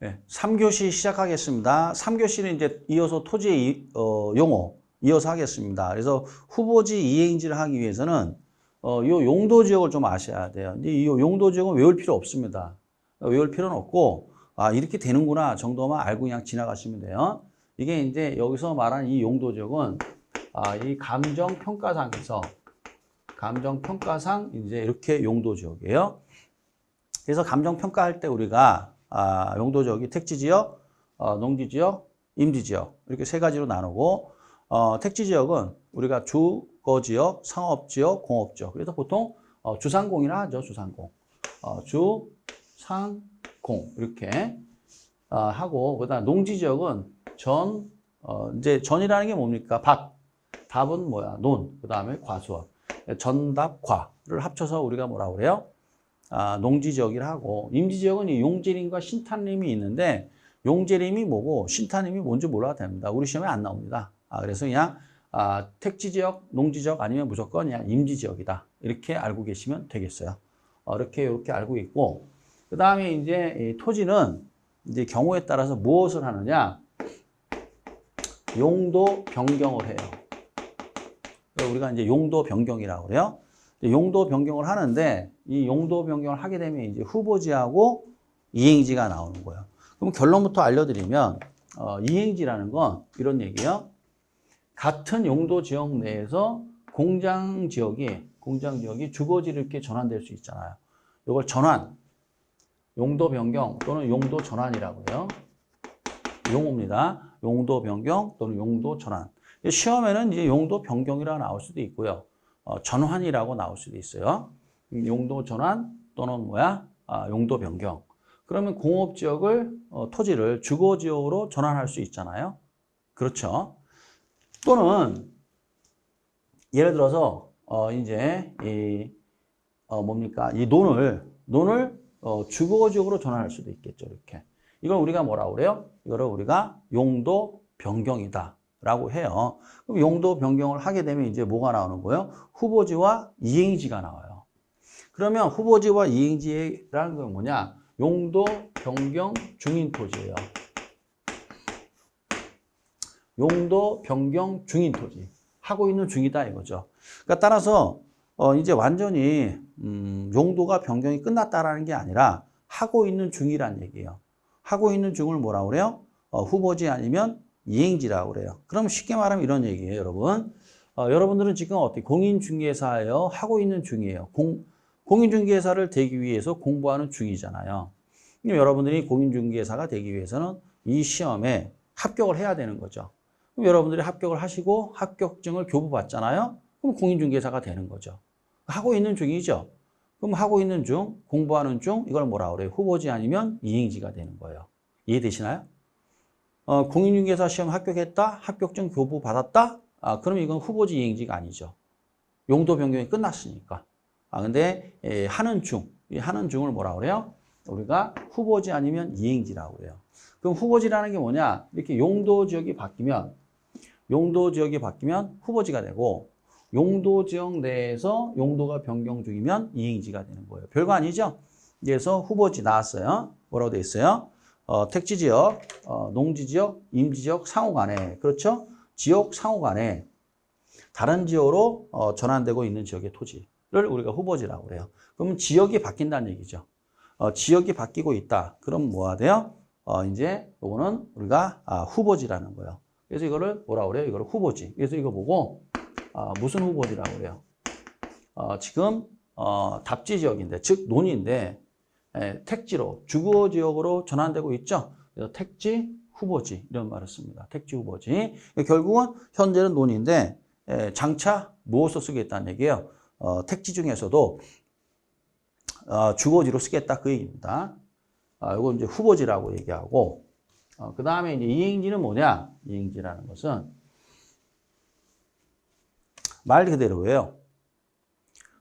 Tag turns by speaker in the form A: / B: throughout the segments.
A: 네, 3교시 시작하겠습니다. 3교시는 이제 이어서 토지의 용어 이어서 하겠습니다. 그래서 후보지 이행지를 하기 위해서는 요 용도 지역을 좀 아셔야 돼요. 근데 이 용도 지역은 외울 필요 없습니다. 외울 필요는 없고 이렇게 되는구나 정도만 알고 그냥 지나가시면 돼요. 이게 이제 여기서 말하는 이 용도 지역은 이 감정평가상에서 감정평가상 이제 이렇게 용도 지역이에요. 그래서 감정평가할 때 우리가 용도 지역이 택지지역, 농지지역, 임지지역 이렇게 세 가지로 나누고 택지지역은 우리가 주거지역, 상업지역, 공업지역. 그래서 보통 주상공이라 하죠. 주상공. 주상공 이렇게 하고 그다음 농지지역은 이제 전이라는 게 뭡니까? 답은 뭐야? 논. 그다음에 과수원. 전답과를 합쳐서 우리가 뭐라고 그래요? 농지지역이라 하고 임지지역은 이 용제림과 신탄림이 있는데 용제림이 뭐고 신탄림이 뭔지 몰라도 됩니다. 우리 시험에 안 나옵니다. 그래서 그냥 택지지역, 농지지역 아니면 무조건 그냥 임지지역이다. 이렇게 알고 계시면 되겠어요. 이렇게 알고 있고 그 다음에 이제 이 토지는 이제 경우에 따라서 무엇을 하느냐? 용도 변경을 해요. 우리가 이제 용도 변경이라고 그래요. 용도 변경을 하는데 이 용도 변경을 하게 되면 이제 후보지하고 이행지가 나오는 거예요. 그럼 결론부터 알려드리면 이행지라는 건 이런 얘기예요. 같은 용도 지역 내에서 공장 지역이 주거지를 이렇게 전환될 수 있잖아요. 이걸 전환, 용도 변경 또는 용도 전환이라고 해요. 용어입니다. 용도 변경 또는 용도 전환. 시험에는 이제 용도 변경이라고 나올 수도 있고요. 전환이라고 나올 수도 있어요. 용도 전환 또는 용도 변경. 그러면 공업지역을 토지를 주거지역으로 전환할 수 있잖아요. 그렇죠. 또는 예를 들어서 이제 이 논을 주거지역으로 전환할 수도 있겠죠. 이렇게. 이걸 우리가 뭐라고 그래요? 이거를 우리가 용도 변경이다. 라고 해요. 그럼 용도 변경을 하게 되면 이제 뭐가 나오는 거예요? 후보지와 이행지가 나와요. 그러면 후보지와 이행지라는 건 뭐냐? 용도 변경 중인 토지예요. 용도 변경 중인 토지. 하고 있는 중이다 이거죠. 그러니까 따라서 이제 완전히 용도가 변경이 끝났다라는 게 아니라 하고 있는 중이란 얘기예요. 하고 있는 중을 뭐라고 그래요? 후보지 아니면 이행지라고 그래요. 그럼 쉽게 말하면 이런 얘기예요, 여러분. 여러분들은 지금 어떻게 공인중개사예요? 하고 있는 중이에요. 공인중개사를 되기 위해서 공부하는 중이잖아요. 그럼 여러분들이 공인중개사가 되기 위해서는 이 시험에 합격을 해야 되는 거죠. 그럼 여러분들이 합격을 하시고 합격증을 교부받잖아요. 그럼 공인중개사가 되는 거죠. 하고 있는 중이죠. 그럼 하고 있는 중, 공부하는 중, 이걸 뭐라고 그래요? 후보지 아니면 이행지가 되는 거예요. 이해되시나요? 공인중개사 시험 합격했다? 합격증 교부 받았다? 그럼 이건 후보지 이행지가 아니죠. 용도 변경이 끝났으니까. 근데 하는 중을 뭐라고 그래요? 우리가 후보지 아니면 이행지라고 그래요. 그럼 후보지라는 게 뭐냐? 이렇게 용도 지역이 바뀌면 후보지가 되고 용도 지역 내에서 용도가 변경 중이면 이행지가 되는 거예요. 별거 아니죠? 그래서 후보지 나왔어요. 뭐라고 돼 있어요? 택지지역, 농지지역, 임지지역 상호 간에 그렇죠? 지역 상호 간에 다른 지역으로 전환되고 있는 지역의 토지를 우리가 후보지라고 그래요. 그러면 지역이 바뀐다는 얘기죠. 지역이 바뀌고 있다. 그럼 뭐가 돼요? 이제 이거는 우리가 후보지라는 거예요. 그래서 이거를 뭐라고 그래요? 이거를 후보지. 그래서 이거 보고 무슨 후보지라고 그래요? 지금 답지 지역인데 즉 논인데 택지로 주거지역으로 전환되고 있죠. 그래서 택지 후보지 이런 말을 씁니다. 택지 후보지. 결국은 현재는 논인데 장차 무엇을 쓰겠다는 얘기예요. 택지 중에서도 주거지로 쓰겠다 그 얘기입니다. 이건 이제 후보지라고 얘기하고 그 다음에 이제 이행지는 뭐냐? 이행지라는 것은 말 그대로예요.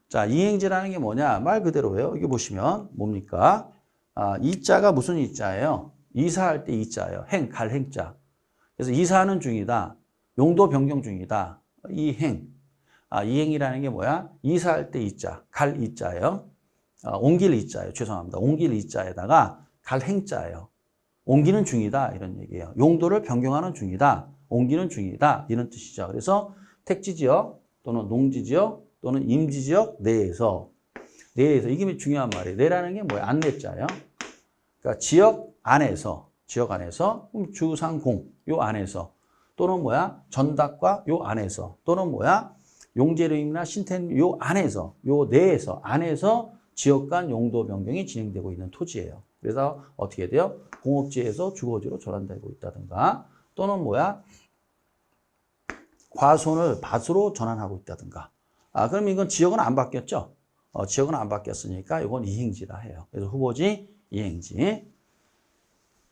A: 자, 이행지라는 게 뭐냐? 말 그대로예요. 여기 보시면 뭡니까? 이자가 무슨 이자예요? 이사할 때 이자예요. 갈 행자. 그래서 이사하는 중이다. 용도 변경 중이다. 이행. 이행이라는 게 뭐야? 이사할 때 이자, 갈 이자예요. 옮길 이자예요. 죄송합니다. 옮길 이자에다가 갈 행자예요. 옮기는 중이다 이런 얘기예요. 용도를 변경하는 중이다. 옮기는 중이다 이런 뜻이죠. 그래서 택지지역 또는 농지지역 또는 임지지역 내에서 이게 중요한 말이에요. 내라는 게 뭐예요? 안내자예요. 그러니까 지역 안에서 그럼 주상공 요 안에서 또는 뭐야? 전답과 요 안에서 또는 뭐야? 용재림이나 신태림 요 안에서 요 내에서 안에서 지역 간 용도 변경이 진행되고 있는 토지예요. 그래서 어떻게 돼요? 공업지에서 주거지로 전환되고 있다든가 또는 뭐야? 과손을 밭으로 전환하고 있다든가. 그럼 이건 지역은 안 바뀌었죠? 지역은 안 바뀌었으니까 이건 이행지라 해요. 그래서 후보지 이행지.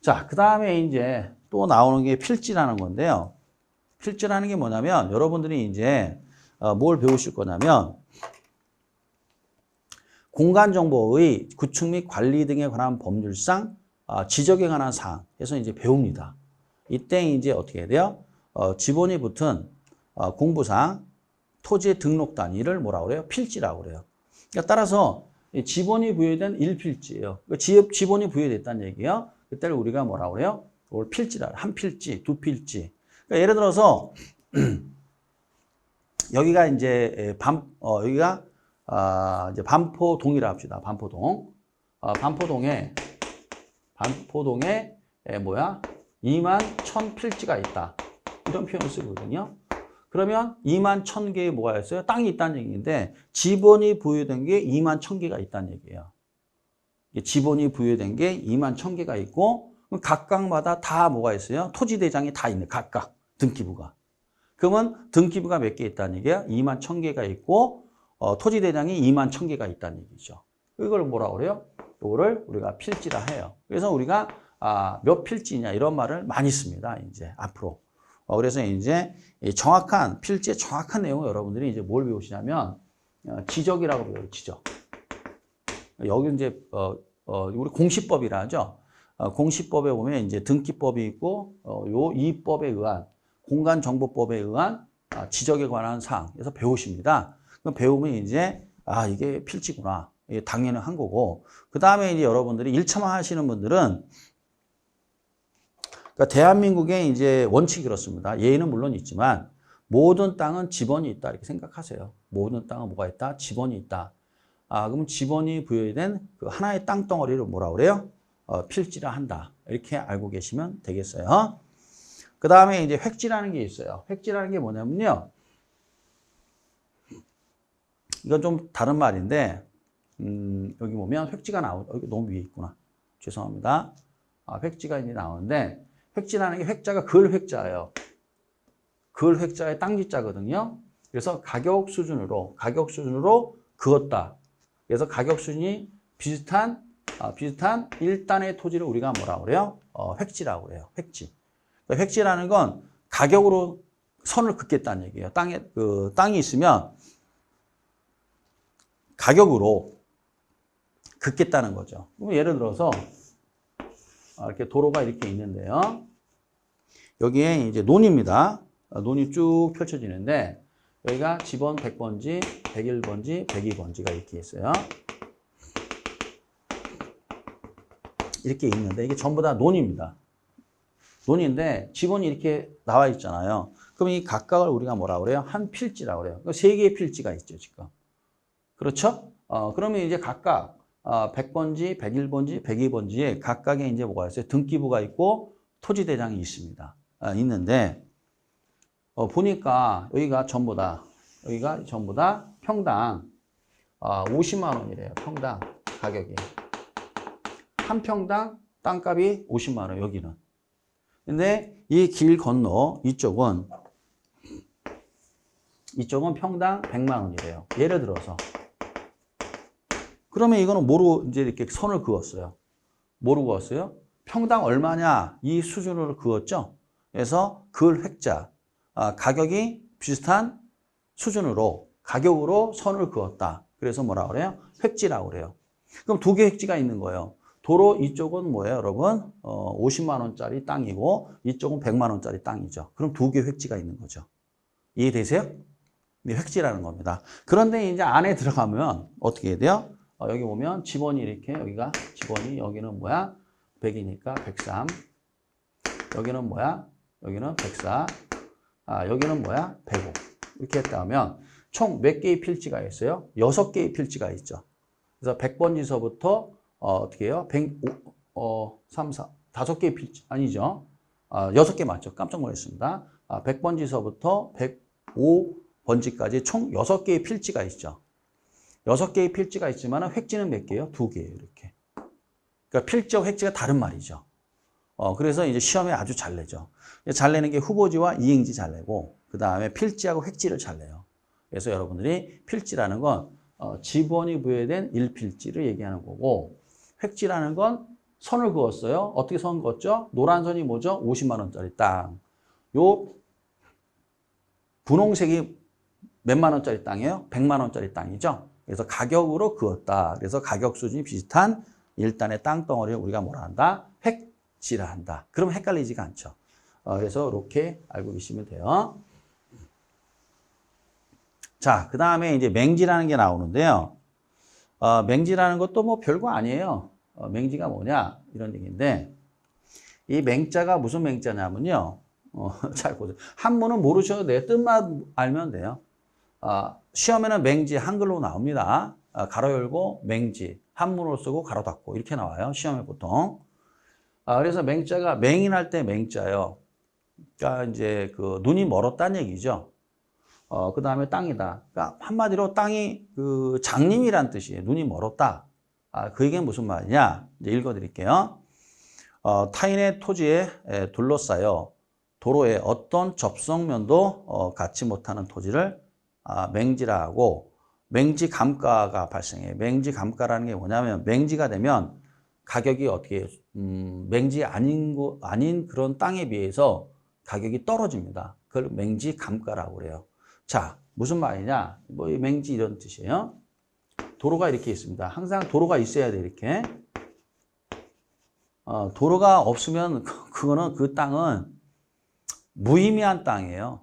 A: 자, 그 다음에 이제 또 나오는 게 필지라는 건데요. 필지라는 게 뭐냐면 여러분들이 이제 뭘 배우실 거냐면 공간정보의 구축 및 관리 등에 관한 법률상 지적에 관한 사항 해서 이제 배웁니다. 이때 이제 어떻게 해야 돼요? 지번이 붙은 공부상 토지의 등록 단위를 뭐라고 그래요? 필지라고 그래요. 그러니까 따라서 지번이 부여된 1필지예요. 지번이 부여됐다는 얘기예요. 그때를 우리가 뭐라고 그래요? 이걸 필지라, 한 필지, 두 필지. 그러니까 예를 들어서 여기가 이제 여기가 이제 반포동이라 합시다. 반포동. 반포동에 뭐야? 2만 1000 필지가 있다. 이런 표현을 쓰거든요. 그러면 2만 1000개의 뭐가 있어요? 땅이 있다는 얘기인데 지번이 부여된 게 2만 1000개가 있다는 얘기예요. 지번이 부여된 게 2만 1000개가 있고 각각마다 다 뭐가 있어요? 토지대장이 다 있는 각각 등기부가. 그러면 등기부가 몇 개 있다는 얘기야? 2만 1000개가 있고 토지대장이 2만 1000개가 있다는 얘기죠. 이걸 뭐라고 그래요? 이거를 우리가 필지라 해요. 그래서 우리가 몇 필지냐 이런 말을 많이 씁니다. 이제 앞으로. 그래서 이제 정확한 필지의 정확한 내용을 여러분들이 이제 뭘 배우시냐면 지적이라고 배워요. 지적. 여기 이제 우리 공시법이라 하죠. 공시법에 보면 이제 등기법이 있고 이 법에 의한 공간정보법에 의한 지적에 관한 사항 그래서 배우십니다. 그럼 배우면 이제 이게 필지구나. 이게 당연한 거고. 그 다음에 이제 여러분들이 1차만 하시는 분들은 그러니까 대한민국의 이제 원칙이 그렇습니다. 예외는 물론 있지만 모든 땅은 지번이 있다 이렇게 생각하세요. 모든 땅은 뭐가 있다? 지번이 있다. 그럼 지번이 부여된 그 하나의 땅덩어리를 뭐라 그래요? 필지라 한다. 이렇게 알고 계시면 되겠어요. 그 다음에 이제 획지라는 게 있어요. 획지라는 게 뭐냐면요. 이건 좀 다른 말인데 여기 보면 획지가 여기 너무 위에 있구나. 죄송합니다. 획지가 이제 나오는데 획지라는 게 획자가 글 획자예요. 글 획자의 땅지자거든요. 그래서 가격 수준으로 그었다. 그래서 가격 수준이 비슷한 1단의 토지를 우리가 뭐라고 그래요? 획지라고 그래요. 획지. 그러니까 획지라는 건 가격으로 선을 긋겠다는 얘기예요. 땅이 있으면 가격으로 긋겠다는 거죠. 예를 들어서 이렇게 도로가 이렇게 있는데요. 여기에 이제 논입니다. 논이 쭉 펼쳐지는데 여기가 지번 100번지, 101번지, 102번지가 이렇게 있어요. 이렇게 있는데 이게 전부 다 논입니다. 논인데 지번이 이렇게 나와 있잖아요. 그럼 이 각각을 우리가 뭐라고 그래요? 한 필지라고 그래요. 그러니까 3개의 필지가 있죠, 지금. 그렇죠? 그러면 이제 각각 100번지, 101번지, 102번지에 각각의 이제 뭐가 있어요? 등기부가 있고 토지대장이 있습니다. 있는데 보니까 여기가 전부 다 평당 50만 원이래요. 평당 가격이. 한 평당 땅값이 50만 원 여기는. 근데 이 길 건너 이쪽은 평당 100만 원이래요. 예를 들어서. 그러면 이거는 뭐로 이제 이렇게 선을 그었어요? 뭐로 그었어요? 평당 얼마냐? 이 수준으로 그었죠? 그래서 글 획자. 가격이 비슷한 수준으로, 가격으로 선을 그었다. 그래서 뭐라 그래요? 획지라고 그래요. 그럼 2개 획지가 있는 거예요. 도로 이쪽은 뭐예요, 여러분? 50만 원짜리 땅이고 이쪽은 100만 원짜리 땅이죠. 그럼 2개 획지가 있는 거죠. 이해되세요? 네, 획지라는 겁니다. 그런데 이제 안에 들어가면 어떻게 해야 돼요? 여기 보면 지번이 이렇게 여기가 지번이 여기는 뭐야? 100이니까 103, 여기는 뭐야? 여기는 104. 여기는 뭐야? 105. 이렇게 했다면 총 몇 개의 필지가 있어요? 6개의 필지가 있죠. 그래서 100번지서부터 어떻게 해요? 3, 4, 5개의 필지 아니죠. 6개 맞죠? 깜짝 놀랐습니다. 100번지서부터 105번지까지 총 6개의 필지가 있죠. 6개의 필지가 있지만 획지는 몇 개예요? 2개예요. 이렇게. 그러니까 필지와 획지가 다른 말이죠. 그래서 이제 시험에 아주 잘 내죠. 잘 내는 게 후보지와 이행지 잘 내고, 그 다음에 필지하고 획지를 잘 내요. 그래서 여러분들이 필지라는 건 지번이 부여된 1필지를 얘기하는 거고, 획지라는 건 선을 그었어요. 어떻게 선 그었죠? 노란 선이 뭐죠? 50만 원짜리 땅. 요 분홍색이 몇만 원짜리 땅이에요? 100만 원짜리 땅이죠. 그래서 가격으로 그었다. 그래서 가격 수준이 비슷한 일단의 땅덩어리를 우리가 뭐라 한다? 획지라 한다. 그럼 헷갈리지가 않죠. 그래서 이렇게 알고 계시면 돼요. 자, 그 다음에 이제 맹지라는 게 나오는데요. 맹지라는 것도 뭐 별거 아니에요. 맹지가 뭐냐? 이런 얘기인데, 이 맹자가 무슨 맹자냐면요. 잘 보세요. 한문은 모르셔도 돼요. 뜻만 알면 돼요. 시험에는 맹지 한글로 나옵니다. 가로 열고 맹지, 한문으로 쓰고 가로 닫고 이렇게 나와요. 시험에 보통. 그래서 맹자가 맹인할 때 맹자요. 그러니까 이제 그 눈이 멀었다는 얘기죠. 그 다음에 땅이다. 그러니까 한마디로 땅이 그 장님이란 뜻이에요. 눈이 멀었다. 그 얘기는 무슨 말이냐? 이제 읽어드릴게요. 타인의 토지에 둘러싸여 도로에 어떤 접속면도 갖지 못하는 토지를 맹지라 하고, 맹지 감가가 발생해요. 맹지 감가라는 게 뭐냐면, 맹지가 되면 가격이 어떻게 맹지 아닌 그런 땅에 비해서 가격이 떨어집니다. 그걸 맹지 감가라고 그래요. 자, 무슨 말이냐? 뭐 맹지 이런 뜻이에요. 도로가 이렇게 있습니다. 항상 도로가 있어야 돼, 이렇게. 도로가 없으면 그거는 그 땅은 무의미한 땅이에요.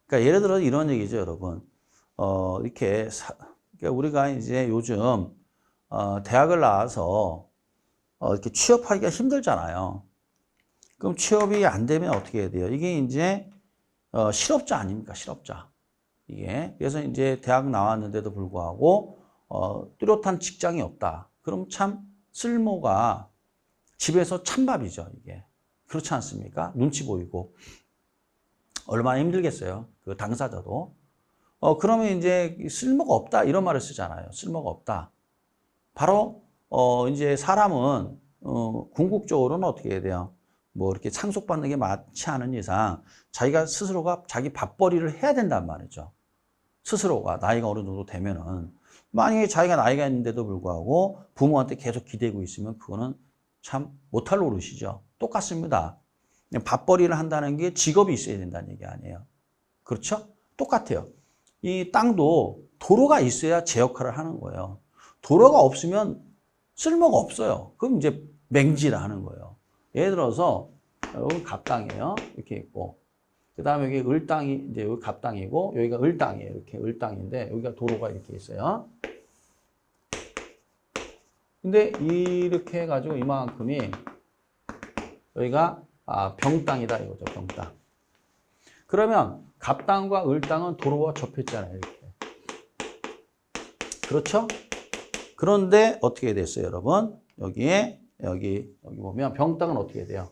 A: 그러니까 예를 들어 이런 얘기죠, 여러분. 이렇게 그러니까 우리가 이제 요즘 대학을 나와서 이렇게 취업하기가 힘들잖아요. 그럼 취업이 안 되면 어떻게 해야 돼요? 이게 이제 실업자 아닙니까? 실업자. 이게 그래서 이제 대학 나왔는데도 불구하고 뚜렷한 직장이 없다. 그럼 참 쓸모가 집에서 찬밥이죠, 이게. 그렇지 않습니까? 눈치 보이고. 얼마나 힘들겠어요. 그 당사자도. 그러면 이제 쓸모가 없다. 이런 말을 쓰잖아요. 쓸모가 없다. 바로, 이제 사람은, 궁극적으로는 어떻게 해야 돼요? 뭐 이렇게 상속받는 게 많지 않은 이상 자기가 스스로가 자기 밥벌이를 해야 된단 말이죠. 스스로가 나이가 어느 정도 되면은. 만약에 자기가 나이가 있는데도 불구하고 부모한테 계속 기대고 있으면 그거는 참 못할 노릇이죠. 똑같습니다. 밥벌이를 한다는 게 직업이 있어야 된다는 얘기 아니에요. 그렇죠? 똑같아요. 이 땅도 도로가 있어야 제 역할을 하는 거예요. 도로가 없으면 쓸모가 없어요. 그럼 이제 맹지라 하는 거예요. 예를 들어서 여기 갑땅이에요. 이렇게 있고, 그 다음에 여기 을땅이 이제 여기 갑땅이고 여기가 을땅이에요. 이렇게 을땅인데 여기가 도로가 이렇게 있어요. 근데 이렇게 해가지고 이만큼이 여기가 병땅이다 이거죠. 병땅. 그러면 갑땅과 을땅은 도로와 접했잖아요. 이렇게. 그렇죠? 그런데 어떻게 됐어요, 여러분? 여기 보면 병땅은 어떻게 돼요?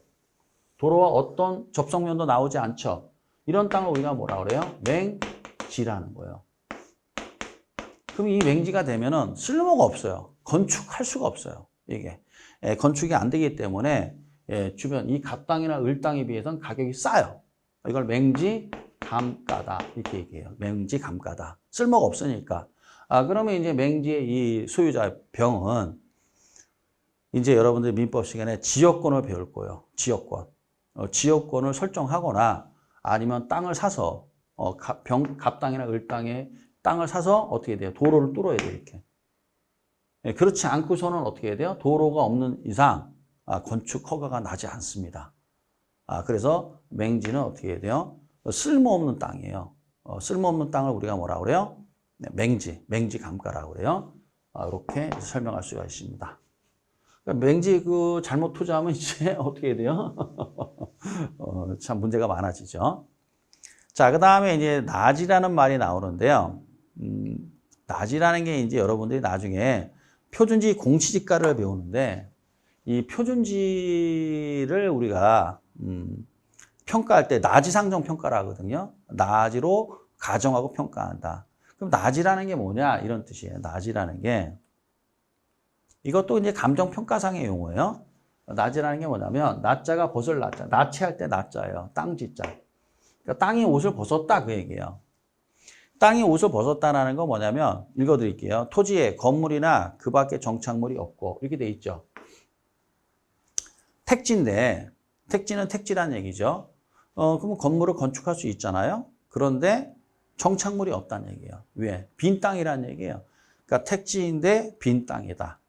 A: 도로와 어떤 접속면도 나오지 않죠. 이런 땅을 우리가 뭐라 그래요? 맹지라는 거예요. 그럼 이 맹지가 되면은 쓸모가 없어요. 건축할 수가 없어요. 이게 건축이 안 되기 때문에 주변 이 갑땅이나 을땅에 비해서는 가격이 싸요. 이걸 맹지 감가다 이렇게 얘기해요. 맹지 감가다. 쓸모가 없으니까. 그러면 이제 맹지의 이 소유자 병은 이제 여러분들 민법 시간에 지역권을 배울 거예요. 지역권. 지역권을 설정하거나 아니면 땅을 사서 갑땅이나 을땅에 땅을 사서 어떻게 돼요? 도로를 뚫어야 돼요. 이렇게. 그렇지 않고서는 어떻게 해야 돼요? 도로가 없는 이상 건축 허가가 나지 않습니다. 그래서 맹지는 어떻게 해야 돼요? 쓸모없는 땅이에요. 쓸모없는 땅을 우리가 뭐라 그래요? 맹지 감가라고 그래요. 이렇게 설명할 수가 있습니다. 그러니까 맹지 잘못 투자하면 이제 어떻게 해야 돼요? 참 문제가 많아지죠. 자, 그 다음에 이제 낮이라는 말이 나오는데요. 낮이라는 게 이제 여러분들이 나중에 표준지 공시지가를 배우는데 이 표준지를 우리가 평가할 때 낮이상정 평가를 하거든요. 낮이로 가정하고 평가한다. 그럼 낮이라는 게 뭐냐? 이런 뜻이에요. 낮이라는 게. 이것도 이제 감정평가상의 용어예요. 낮이라는 게 뭐냐면 낮자가 벗을 낮자. 나치할 때 낮자예요. 땅지자. 그러니까 땅이 옷을 벗었다 그 얘기예요. 땅이 옷을 벗었다는 건 뭐냐면 읽어드릴게요. 토지에 건물이나 그 밖에 정착물이 없고 이렇게 돼 있죠. 택지인데 택지는 택지라는 얘기죠. 그러면 건물을 건축할 수 있잖아요. 그런데 정착물이 없다는 얘기예요. 왜? 빈 땅이라는 얘기예요. 그러니까 택지인데 빈 땅이다.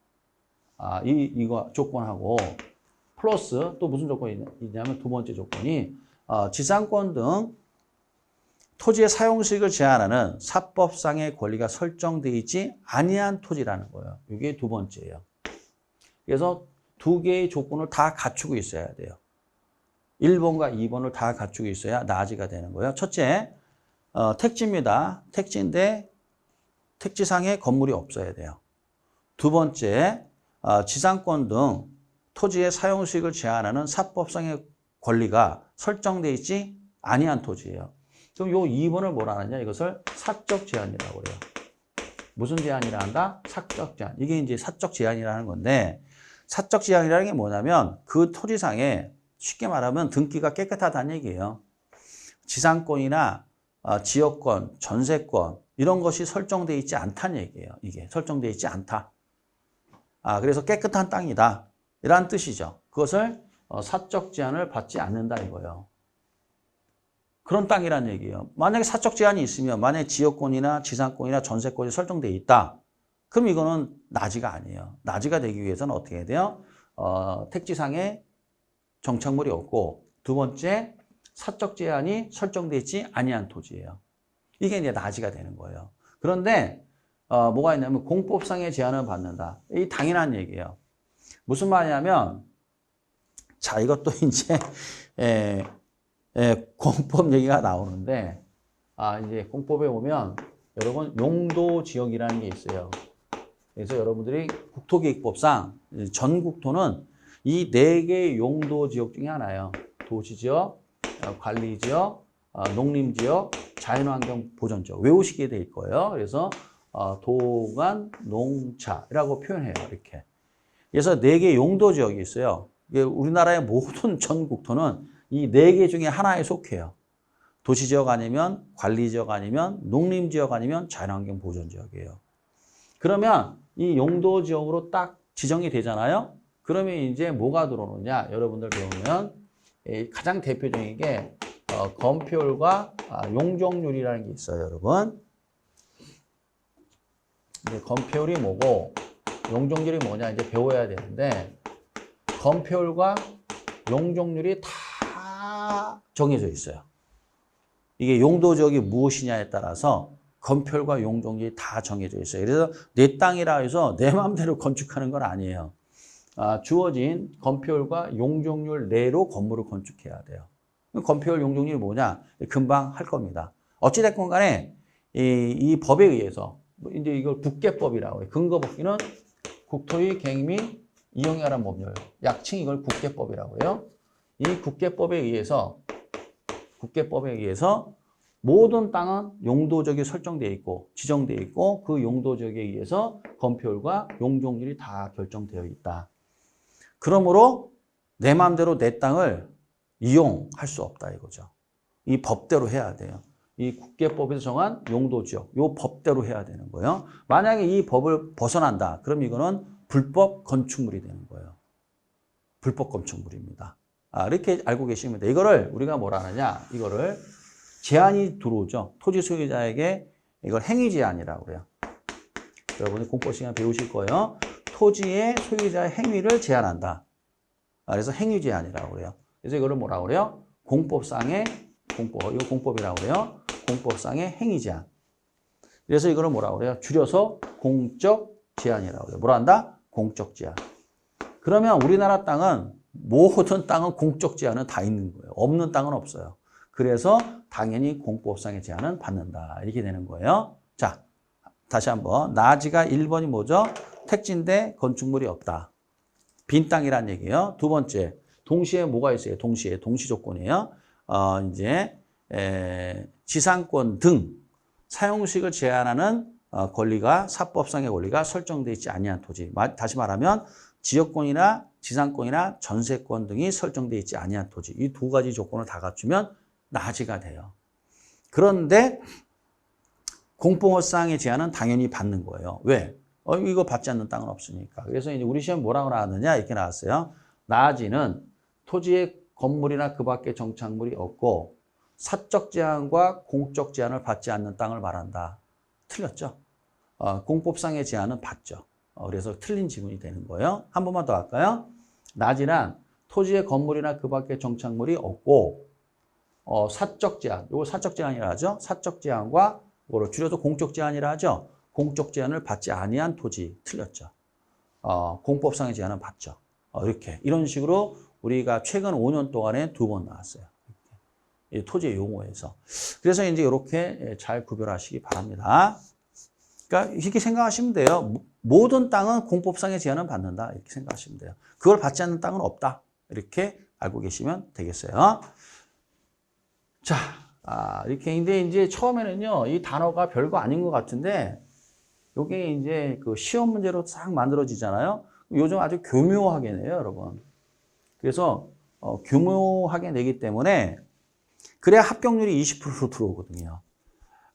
A: 이거 조건하고 플러스 또 무슨 조건이 있냐면 두 번째 조건이 지상권 등 토지의 사용식을 제한하는 사법상의 권리가 설정되어 있지 아니한 토지라는 거예요. 이게 두 번째예요. 그래서 두 개의 조건을 다 갖추고 있어야 돼요. 1번과 2번을 다 갖추고 있어야 낮이가 되는 거예요. 첫째, 택지입니다. 택지인데 택지상에 건물이 없어야 돼요. 두 번째, 지상권 등 토지의 사용식을 제한하는 사법상의 권리가 설정되어 있지 아니한 토지예요. 그럼 요 2번을 뭐라 하느냐? 이것을 사적 제한이라고 그래요. 무슨 제한이라 한다? 사적 제한. 이게 이제 사적 제한이라는 건데 사적 제한이라는 게 뭐냐면 그 토지상에 쉽게 말하면 등기가 깨끗하다는 얘기예요. 지상권이나 지역권, 전세권 이런 것이 설정되어 있지 않다는 얘기예요. 이게 설정되어 있지 않다. 그래서 깨끗한 땅이다. 이란 뜻이죠. 그것을 사적 제한을 받지 않는다 이거예요. 그런 땅이란 얘기예요. 만약에 사적 제한이 있으면 만약에 지역권이나 지상권이나 전세권이 설정되어 있다. 그럼 이거는 낮이가 아니에요. 낮이가 되기 위해서는 어떻게 해야 돼요? 택지상에 정착물이 없고 두 번째 사적 제한이 설정되어 있지 아니한 토지예요. 이게 이제 낮이가 되는 거예요. 그런데 뭐가 있냐면 공법상의 제한을 받는다. 이 당연한 얘기예요. 무슨 말이냐면 자 이것도 이제 공법 얘기가 나오는데 이제 공법에 보면 여러분 용도 지역이라는 게 있어요. 그래서 여러분들이 국토기획법상 전 국토는 이 4개의 용도 지역 중에 하나예요. 도시지역, 관리지역, 농림지역, 자연환경보전지역 외우시게 될 거예요. 그래서 도관, 농차라고 표현해요. 이렇게. 그래서 4개의 용도 지역이 있어요. 우리나라의 모든 전 국토는 이 4개 중에 하나에 속해요. 도시지역 아니면 관리지역 아니면 농림지역 아니면 자연환경보전지역이에요. 그러면 이 용도지역으로 딱 지정이 되잖아요. 그러면 이제 뭐가 들어오느냐? 여러분들 배우면 가장 대표적인 게 건폐율과 용적률이라는 게 있어요, 여러분. 이제 건폐율이 뭐고 용적률이 뭐냐 이제 배워야 되는데 건폐율과 용적률이 다 정해져 있어요. 이게 용도지역이 무엇이냐에 따라서 건폐율과 용적률이 다 정해져 있어요. 그래서 내 땅이라 해서 내 마음대로 건축하는 건 아니에요. 주어진 건폐율과 용적률 내로 건물을 건축해야 돼요. 건폐율, 용적률이 뭐냐? 금방 할 겁니다. 어찌됐건 간에 이 법에 의해서 이제 이걸 국계법이라고 해요. 근거법기는 국토의 갱 및 이용에 관한 법률. 약칭 이걸 국계법이라고 해요. 이 국계법에 의해서 모든 땅은 용도지역이 설정되어 있고 지정되어 있고 그 용도지역에 의해서 건폐율과 용적률이 다 결정되어 있다. 그러므로 내 마음대로 내 땅을 이용할 수 없다 이거죠. 이 법대로 해야 돼요. 이 국계법에서 정한 용도지역, 이 법대로 해야 되는 거예요. 만약에 이 법을 벗어난다. 그럼 이거는 불법 건축물이 되는 거예요. 불법 건축물입니다. 이렇게 알고 계시면 돼요. 이거를 우리가 뭐라 하느냐? 이거를 제한이 들어오죠. 토지 소유자에게 이걸 행위 제한이라고 그래요. 여러분이 공법 시간 배우실 거예요. 토지의 소유자의 행위를 제한한다. 그래서 행위 제한이라고 그래요. 그래서 이거를 뭐라고 그래요? 공법상의 공법, 이거 공법이라고 그래요. 공법상의 행위 제한. 그래서 이거를 뭐라고 그래요? 줄여서 공적 제한이라고 그래요. 뭐라 한다? 공적 제한. 그러면 우리나라 땅은 모든 땅은 공적 제한은 다 있는 거예요. 없는 땅은 없어요. 그래서 당연히 공법상의 제한은 받는다. 이렇게 되는 거예요. 자, 다시 한번. 나지가 1번이 뭐죠? 택지인데 건축물이 없다. 빈 땅이란 얘기예요. 두 번째, 동시에 뭐가 있어요? 동시에, 동시 조건이에요. 이제 지상권 등 사용식을 제한하는 권리가 사법상의 권리가 설정되어 있지 아니한 토지. 다시 말하면 지역권이나 지상권이나 전세권 등이 설정되어 있지 아니한 토지. 이 두 가지 조건을 다 갖추면 나지가 돼요. 그런데 공법상의 제한은 당연히 받는 거예요. 왜? 이거 받지 않는 땅은 없으니까. 그래서 이제 우리 시험 뭐라고 나왔느냐 이렇게 나왔어요. 나지는 토지의 건물이나 그 밖에 정착물이 없고 사적 제한과 공적 제한을 받지 않는 땅을 말한다. 틀렸죠? 공법상의 제한은 받죠. 그래서 틀린 지문이 되는 거예요. 한 번만 더 할까요? 나지란 토지의 건물이나 그 밖에 정착물이 없고 사적 제한, 이거 사적 제한이라 하죠. 사적 제한과 뭐로 줄여서 공적 제한이라 하죠. 공적 제한을 받지 아니한 토지 틀렸죠. 공법상의 제한은 받죠. 이렇게 이런 식으로 우리가 최근 5년 동안에 2번 나왔어요. 이 토지의 용어에서. 그래서 이제 이렇게 잘 구별하시기 바랍니다. 그러니까 이렇게 생각하시면 돼요. 모든 땅은 공법상의 제한은 받는다. 이렇게 생각하시면 돼요. 그걸 받지 않는 땅은 없다. 이렇게 알고 계시면 되겠어요. 자, 이렇게 이제 처음에는요, 이 단어가 별거 아닌 것 같은데, 요게 이제 그 시험 문제로 싹 만들어지잖아요. 요즘 아주 교묘하게 내요, 여러분. 그래서 교묘하게 내기 때문에 그래야 합격률이 20% 들어오거든요.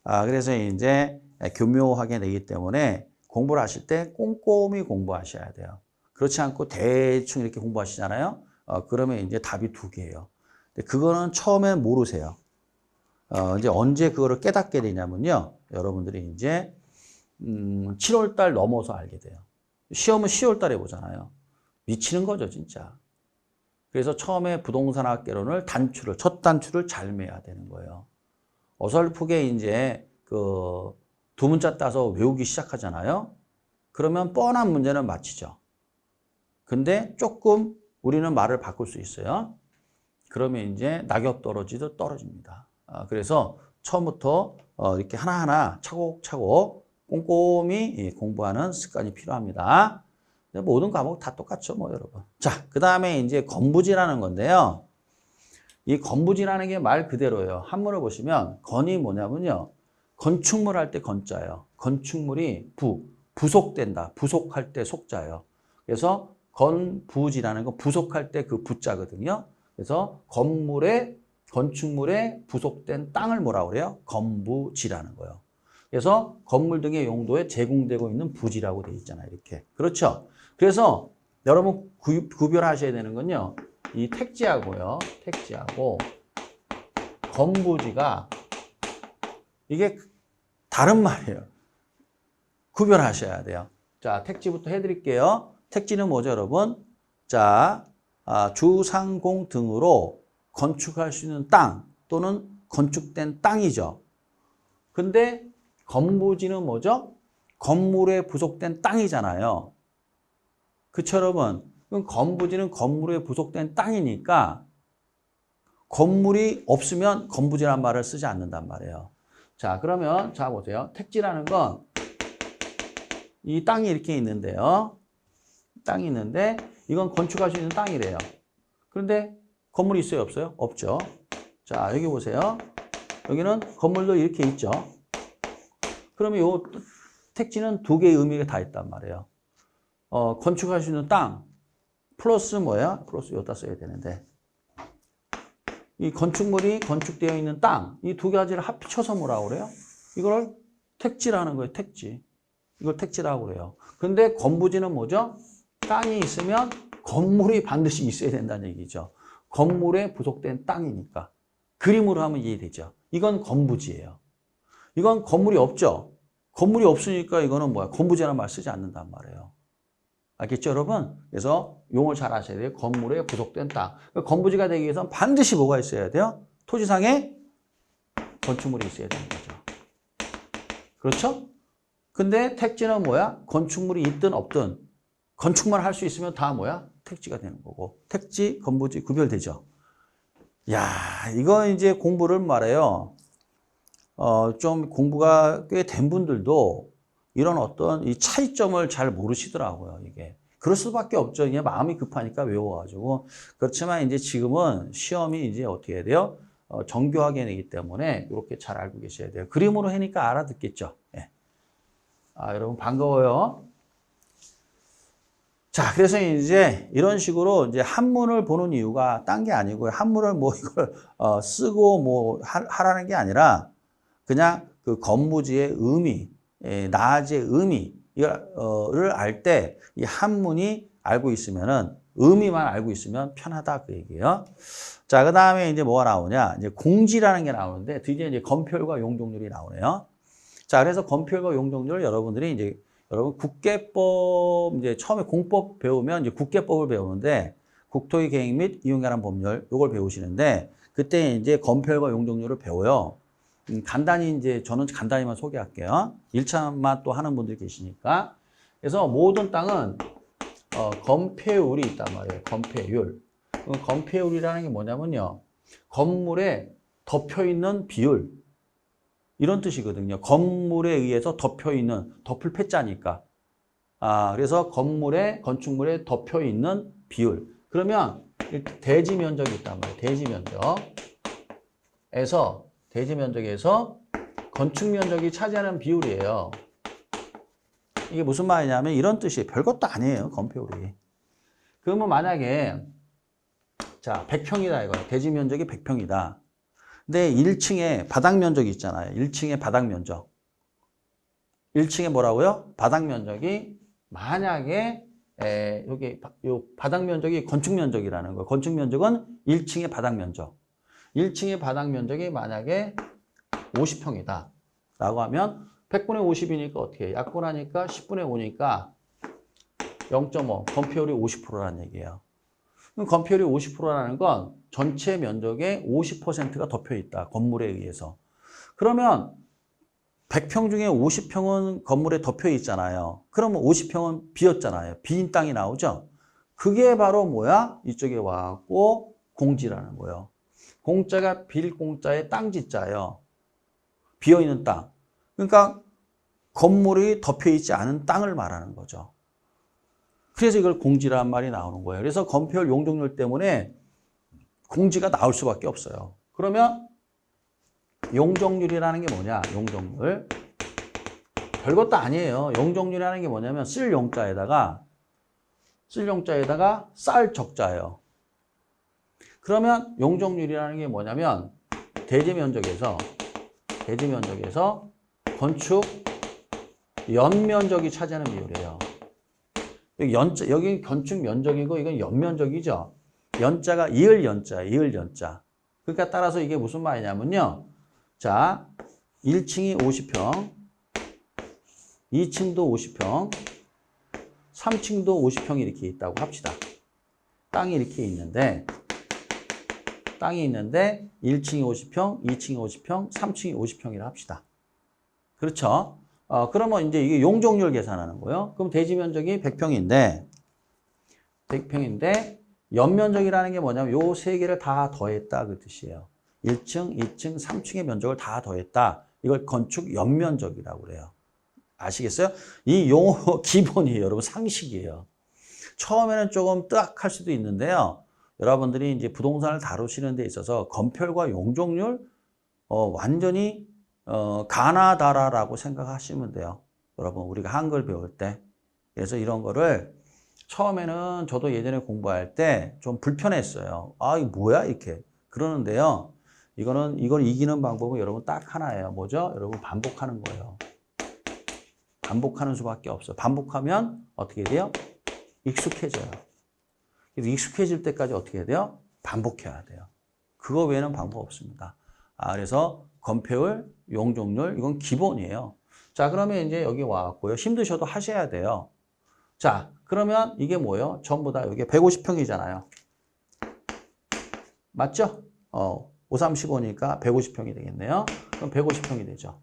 A: 그래서 이제 교묘하게 내기 때문에 공부를 하실 때 꼼꼼히 공부하셔야 돼요. 그렇지 않고 대충 이렇게 공부하시잖아요. 그러면 이제 답이 2개예요. 근데 그거는 처음엔 모르세요. 이제 언제 그거를 깨닫게 되냐면요. 여러분들이 이제 7월 달 넘어서 알게 돼요. 시험은 10월 달에 보잖아요. 미치는 거죠, 진짜. 그래서 처음에 부동산학개론을 첫 단추를 잘 매야 되는 거예요. 어설프게 이제 그 두 문자 따서 외우기 시작하잖아요. 그러면 뻔한 문제는 맞히죠. 근데 조금 우리는 말을 바꿀 수 있어요. 그러면 이제 낙엽 떨어지듯 떨어집니다. 그래서 처음부터 이렇게 하나하나 차곡차곡 꼼꼼히 공부하는 습관이 필요합니다. 모든 과목 다 똑같죠, 뭐, 여러분. 자, 그 다음에 이제 건부지라는 건데요. 이 건부지라는 게 말 그대로예요. 한문을 보시면, 건이 뭐냐면요. 건축물 할 때 건자예요. 건축물이 부속된다. 부속할 때 속자예요. 그래서 건부지라는 건 부속할 때 그 부자거든요. 그래서 건축물에 부속된 땅을 뭐라고 그래요? 건부지라는 거예요. 그래서 건물 등의 용도에 제공되고 있는 부지라고 되어 있잖아요. 이렇게. 그렇죠? 그래서 여러분 구별하셔야 되는 건요. 이 택지하고요. 택지하고 건부지가 이게 다른 말이에요. 구별하셔야 돼요. 자, 택지부터 해드릴게요. 택지는 뭐죠, 여러분? 자, 주상공 등으로 건축할 수 있는 땅 또는 건축된 땅이죠. 근데 건부지는 뭐죠? 건물에 부속된 땅이잖아요. 그쵸, 여러분? 그럼 건부지는 건물에 부속된 땅이니까 건물이 없으면 건부지라는 말을 쓰지 않는단 말이에요. 자, 그러면 자 보세요. 택지라는 건 이 땅이 이렇게 있는데요. 땅이 있는데 이건 건축할 수 있는 땅이래요. 그런데 건물이 있어요, 없어요? 없죠. 자, 여기 보세요. 여기는 건물도 이렇게 있죠. 그러면 이 택지는 2개의 의미가 다 있단 말이에요. 건축할 수 있는 땅 플러스 뭐야? 플러스 여기다 써야 되는데 이 건축물이 건축되어 있는 땅 이 2가지를 합쳐서 뭐라고 그래요? 이걸 택지라는 거예요. 택지. 이걸 택지라고 그래요. 근데 건부지는 뭐죠? 땅이 있으면 건물이 반드시 있어야 된다는 얘기죠. 건물에 부속된 땅이니까. 그림으로 하면 이해되죠. 이건 건부지예요. 이건 건물이 없죠. 건물이 없으니까 이거는 뭐야? 건부지라는 말 쓰지 않는단 말이에요. 알겠죠, 여러분? 그래서 용어를 잘 아셔야 돼요. 건물에 부속된 땅. 건부지가 되기 위해서는 반드시 뭐가 있어야 돼요? 토지상에 건축물이 있어야 되는 거죠. 그렇죠? 근데 택지는 뭐야? 건축물이 있든 없든 건축만 할 수 있으면 다 뭐야? 택지가 되는 거고. 택지, 건부지 구별되죠. 야, 이거 이제 공부를 말해요. 좀 공부가 꽤 된 분들도 이런 어떤 이 차이점을 잘 모르시더라고요, 이게. 그럴 수밖에 없죠. 그냥 마음이 급하니까 외워가지고. 그렇지만 이제 지금은 시험이 이제 어떻게 해야 돼요? 정교하게 내기 때문에 이렇게 잘 알고 계셔야 돼요. 그림으로 해니까 알아듣겠죠. 예. 아, 여러분 반가워요. 자, 그래서 이제 이런 식으로 이제 한문을 보는 이유가 딴 게 아니고요. 한문을 뭐 이걸 쓰고 뭐 하라는 게 아니라 그냥 그 건무지의 의미, 나아지의 의미를 알 때 이 한문이 알고 있으면은 의미만 알고 있으면 편하다 그 얘기예요. 자, 그 다음에 이제 뭐가 나오냐? 이제 공지라는 게 나오는데 드디어 이제 건표율과 용적률이 나오네요. 자, 그래서 건표율과 용적률 여러분들이 이제 여러분 국계법 이제 처음에 공법 배우면 이제 국계법을 배우는데 국토의 계획 및 이용 관한 법률 요걸 배우시는데 그때 이제 건표율과 용적률을 배워요. 간단히 이제 저는 간단히만 소개할게요. 1차만 또 하는 분들이 계시니까. 그래서 모든 땅은 건폐율이 있단 말이에요. 건폐율. 건폐율이라는 게 뭐냐면요. 건물에 덮여 있는 비율. 이런 뜻이거든요. 건물에 의해서 덮여 있는, 덮을 패자니까. 그래서 건축물에 덮여 있는 비율. 그러면 대지 면적이 있단 말이에요. 대지 면적에서 건축 면적이 차지하는 비율이에요. 이게 무슨 말이냐면 이런 뜻이에요. 별것도 아니에요. 건폐율이. 그러면 만약에 자, 100평이다 이거예요. 대지 면적이 100평이다. 근데 1층에 바닥 면적이 있잖아요. 1층에 바닥 면적. 1층에 뭐라고요? 바닥 면적이 만약에 여기 요 바닥 면적이 건축 면적이라는 거예요. 건축 면적은 1층의 바닥 면적. 1층의 바닥 면적이 만약에 50평이다. 라고 하면 100분의 50이니까 어떻게 해요? 약분하니까 10분의 5니까 0.5. 건폐율이 50%라는 얘기예요. 그럼 건폐율이 50%라는 건 전체 면적의 50%가 덮여 있다. 건물에 의해서. 그러면 100평 중에 50평은 건물에 덮여 있잖아요. 그러면 50평은 비었잖아요. 빈 땅이 나오죠. 그게 바로 뭐야? 이쪽에 와갖고 공지라는 거예요. 공자가 빌 공자의 땅지자예요. 비어있는 땅. 그러니까 건물이 덮여 있지 않은 땅을 말하는 거죠. 그래서 이걸 공지라는 말이 나오는 거예요. 그래서 건폐율 용적률 때문에 공지가 나올 수밖에 없어요. 그러면 용적률이라는 게 뭐냐? 용적률. 별것도 아니에요. 용적률이라는 게 뭐냐면 쓸 용자에다가 쌀 적자예요. 그러면 용적률이라는 게 뭐냐면 대지 면적에서 건축 연면적이 차지하는 비율이에요. 여기 건축 면적이고 이건 연면적이죠. 연자가 이을 연자. 그러니까 따라서 이게 무슨 말이냐면요. 자, 1층이 50평, 2층도 50평, 3층도 50평이 이렇게 있다고 합시다. 땅이 이렇게 있는데 1층이 50평, 2층이 50평, 3층이 50평이라 합시다. 그렇죠? 그러면 이제 이게 용적률 계산하는 거예요. 그럼 대지 면적이 100평인데 연면적이라는 게 뭐냐면 요 세 개를 다 더했다 그 뜻이에요. 1층, 2층, 3층의 면적을 다 더했다. 이걸 건축 연면적이라고 그래요. 아시겠어요? 이 용어 기본이에요. 여러분 상식이에요. 처음에는 조금 뜨악할 수도 있는데요. 여러분들이 이제 부동산을 다루시는 데 있어서 건폐율과 용적률 완전히 가나다라라고 생각하시면 돼요. 여러분 우리가 한글 배울 때. 그래서 이런 거를 처음에는 저도 예전에 공부할 때 좀 불편했어요. 이거 뭐야 이렇게 그러는데요. 이걸 이기는 방법은 여러분 딱 하나예요. 뭐죠? 여러분 반복하는 거예요. 반복하는 수밖에 없어요. 반복하면 어떻게 돼요? 익숙해져요. 그래서 익숙해질 때까지 어떻게 해야 돼요? 반복해야 돼요. 그거 외에는 방법 없습니다. 그래서 건폐율, 용적률 이건 기본이에요. 자, 그러면 이제 여기 와갖고요. 힘드셔도 하셔야 돼요. 자, 그러면 이게 뭐예요? 전부 다 여기 150평이잖아요. 맞죠? 5, 3, 15니까 150평이 되겠네요. 그럼 150평이 되죠.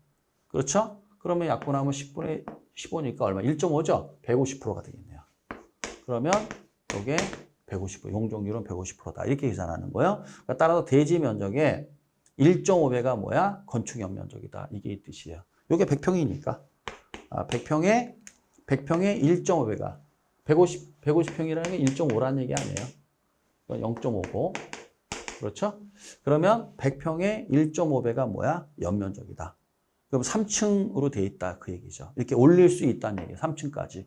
A: 그렇죠? 그러면 약분하면 10분의 15니까 얼마? 1.5죠? 150%가 되겠네요. 그러면 이게 150%, 용적률은 150%다. 이렇게 계산하는 거예요. 그러니까 따라서 대지 면적의 1.5배가 뭐야? 건축 연면적이다. 이게 이 뜻이에요. 이게 100평이니까. 100평에 1.5배가 150평이라는 게 1.5라는 얘기 아니에요. 0.5고. 그렇죠? 그러면 100평에 1.5배가 뭐야? 연면적이다. 그럼 3층으로 돼 있다. 그 얘기죠. 이렇게 올릴 수 있다는 얘기예요. 3층까지.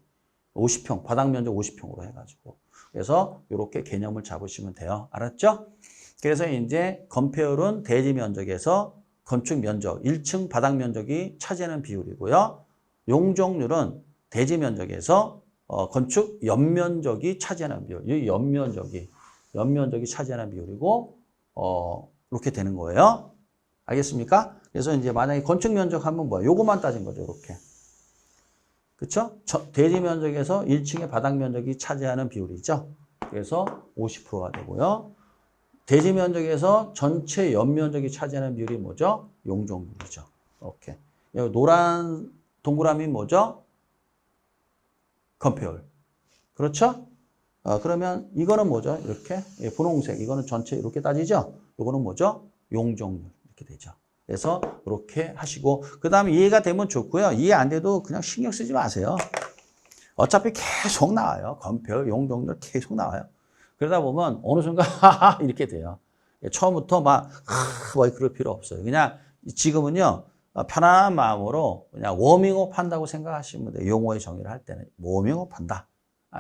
A: 50평, 바닥 면적 50평으로 해가지고. 그래서 이렇게 개념을 잡으시면 돼요. 알았죠? 그래서 이제 건폐율은 대지 면적에서 건축 면적, 1층 바닥 면적이 차지하는 비율이고요. 용적률은 대지 면적에서 건축 연면적이 차지하는 비율. 이 연면적이 차지하는 비율이고, 이렇게 되는 거예요. 알겠습니까? 그래서 이제 만약에 건축 면적 하면 뭐야? 요것만 따진 거죠, 이렇게. 그쵸? 대지 면적에서 1층의 바닥 면적이 차지하는 비율이죠. 그래서 50%가 되고요. 대지 면적에서 전체 연면적이 차지하는 비율이 뭐죠? 용적률이죠. 이렇게. 여기 노란 동그라미 뭐죠? 건폐율. 그렇죠? 그러면 이거는 뭐죠? 이렇게 분홍색. 이거는 전체 이렇게 따지죠? 이거는 뭐죠? 용적률. 이렇게 되죠. 그래서 이렇게 하시고 그 다음에 이해가 되면 좋고요. 이해 안 돼도 그냥 신경 쓰지 마세요. 어차피 계속 나와요. 건폐율, 용적률 계속 나와요. 그러다 보면 어느 순간 하하 이렇게 돼요. 처음부터 막 그럴 필요 없어요. 그냥 지금은요. 편안한 마음으로 그냥 워밍업 한다고 생각하시면 돼요. 용어의 정의를 할 때는 워밍업 한다.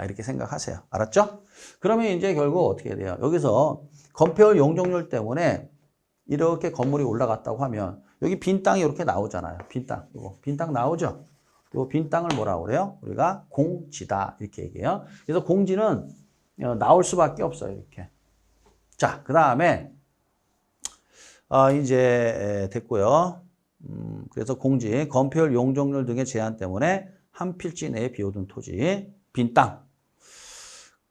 A: 이렇게 생각하세요. 알았죠? 그러면 이제 결국 어떻게 돼요? 여기서 건폐율, 용적률 때문에 이렇게 건물이 올라갔다고 하면 여기 빈 땅이 이렇게 나오잖아요. 빈 땅. 이거 빈 땅 나오죠? 이 빈 땅을 뭐라고 그래요? 우리가 공지다. 이렇게 얘기해요. 그래서 공지는 나올 수밖에 없어요. 이렇게. 자, 그 다음에 이제 됐고요. 그래서 공지, 건폐율, 용적률 등의 제한 때문에 한 필지 내에 비워둔 토지, 빈 땅.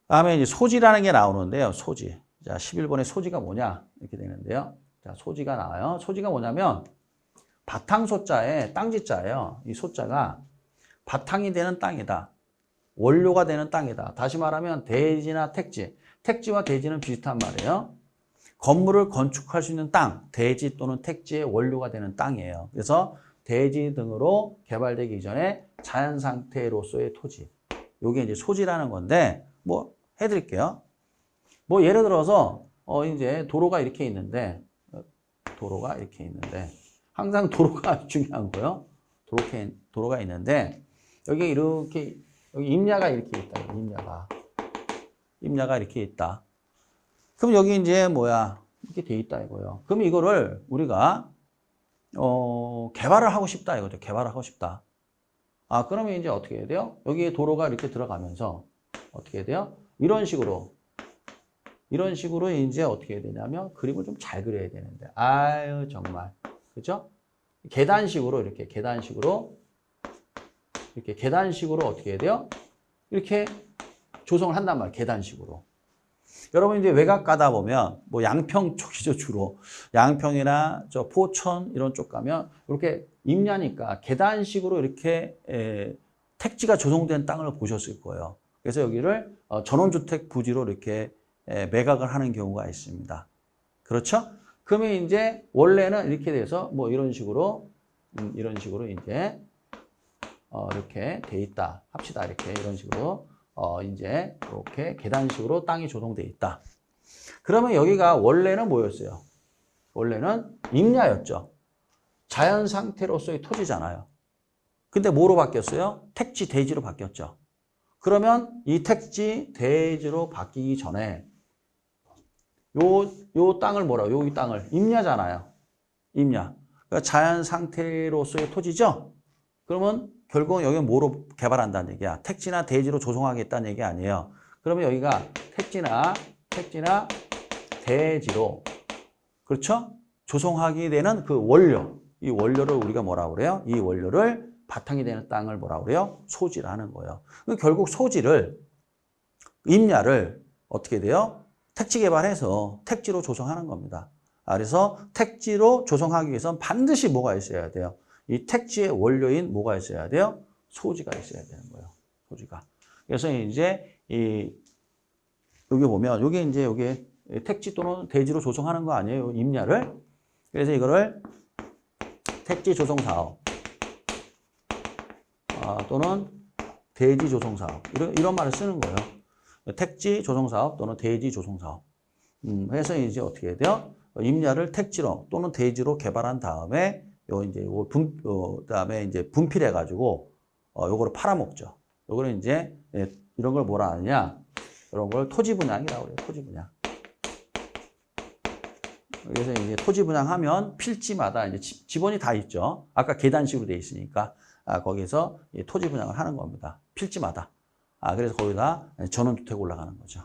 A: 다음에 이제 소지라는 게 나오는데요. 소지. 자, 11번의 소지가 뭐냐? 이렇게 되는데요. 자, 소지가 나와요. 소지가 뭐냐면 바탕 소자에 땅지자예요. 이 소자가 바탕이 되는 땅이다. 원료가 되는 땅이다. 다시 말하면 대지나 택지. 택지와 대지는 비슷한 말이에요. 건물을 건축할 수 있는 땅, 대지 또는 택지의 원료가 되는 땅이에요. 그래서 대지 등으로 개발되기 이전에 자연 상태로서의 토지. 요게 이제 소지라는 건데 뭐 해드릴게요. 뭐 예를 들어서 이제 도로가 이렇게 있는데 항상 도로가 중요한 거예요. 도로가 있는데 여기 이렇게 여기 임야가 이렇게 있다. 임야가 이렇게 있다. 그럼 여기 이제 뭐야 이렇게 돼 있다 이거예요. 그럼 이거를 우리가 개발을 하고 싶다 이거죠. 개발을 하고 싶다. 그러면 이제 어떻게 해야 돼요? 여기에 도로가 이렇게 들어가면서 어떻게 해야 돼요? 이런 식으로 이제 어떻게 해야 되냐면 그림을 좀 잘 그려야 되는데 정말 그죠? 계단식으로 어떻게 해야 돼요? 이렇게 조성을 한단 말이에요. 계단식으로. 여러분 이제 외곽 가다 보면 뭐 양평 쪽이죠 주로. 양평이나 저 포천 이런 쪽 가면 이렇게 임야니까 계단식으로 이렇게 택지가 조성된 땅을 보셨을 거예요. 그래서 여기를 전원주택 부지로 이렇게 매각을 하는 경우가 있습니다. 그렇죠? 그러면 이제 원래는 이렇게 돼서 뭐 이런 식으로 이제 이렇게 돼 있다 합시다. 이런 식으로 이제 이렇게 계단식으로 땅이 조성돼 있다. 그러면 여기가 원래는 뭐였어요? 원래는 임야였죠. 자연 상태로서의 토지잖아요. 근데 뭐로 바뀌었어요? 택지, 대지로 바뀌었죠. 그러면 이 택지, 대지로 바뀌기 전에 요 땅을 뭐라고? 이 땅을 임야잖아요. 임야. 그러니까 자연 상태로서의 토지죠. 그러면 결국은 여기는 뭐로 개발한다는 얘기야? 택지나 대지로 조성하겠다는 얘기 아니에요. 그러면 여기가 택지나 대지로 그렇죠? 조성하게 되는 그 원료. 이 원료를 우리가 뭐라고 그래요? 이 원료를 바탕이 되는 땅을 뭐라고 그래요? 소지라는 거예요. 결국 임야를 어떻게 돼요? 택지 개발해서 택지로 조성하는 겁니다. 그래서 택지로 조성하기 위해서는 반드시 뭐가 있어야 돼요? 이 택지의 원료인 뭐가 있어야 돼요? 소지가 있어야 되는 거예요. 소지가. 그래서 이제 이 여기 보면 요게 이제 요게 택지 또는 대지로 조성하는 거 아니에요? 임야를. 그래서 이거를 택지 조성 사업 또는 대지 조성 사업 이런 말을 쓰는 거예요. 택지 조성 사업 또는 대지 조성 사업. 해서 이제 어떻게 해야 돼요? 임야를 택지로 또는 대지로 개발한 다음에 그다음에 이제 분필해 가지고 요거를 팔아먹죠. 요거는 이제 이런 걸 뭐라 하느냐? 이런 걸 토지 분양이라고 해요. 토지 분양. 그래서 이제 토지 분양하면 필지마다 이제 지번이 다 있죠. 아까 계단식으로 돼 있으니까 거기서 토지 분양을 하는 겁니다. 필지마다. 그래서 거기다 전원주택 올라가는 거죠.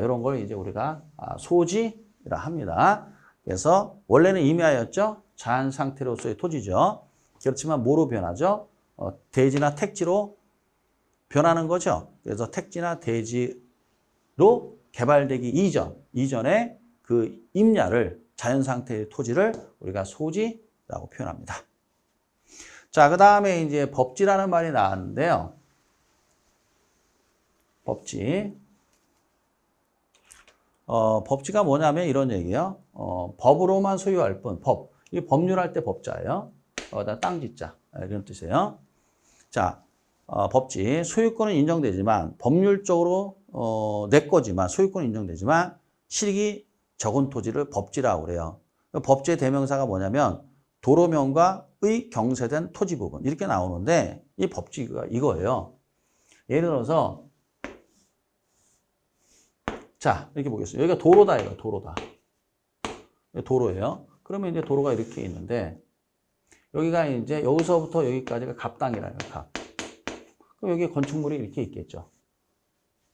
A: 이런 걸 이제 우리가 소지라 합니다. 그래서 원래는 임야였죠. 자연 상태로서의 토지죠. 그렇지만 뭐로 변하죠? 대지나 택지로 변하는 거죠. 그래서 택지나 대지로 개발되기 이전에 그 임야를 자연 상태의 토지를 우리가 소지라고 표현합니다. 자, 그 다음에 이제 법지라는 말이 나왔는데요. 법지. 법지가 뭐냐면 이런 얘기예요. 법으로만 소유할 뿐, 이 법률할 때 법자예요. 땅지자 이런 뜻이에요. 자, 법지 소유권은 인정되지만 법률적으로 내 거지만 소유권은 인정되지만 실익이 적은 토지를 법지라고 그래요. 법지의 대명사가 뭐냐면 도로면과의 경세된 토지 부분 이렇게 나오는데 이 법지가 이거예요. 예를 들어서 자 이렇게 보겠습니다. 여기가 도로다 이거 도로다. 도로예요. 그러면 이제 도로가 이렇게 있는데 여기가 이제 여기서부터 여기까지가 갑당이라요. 갑. 그럼 여기 건축물이 이렇게 있겠죠.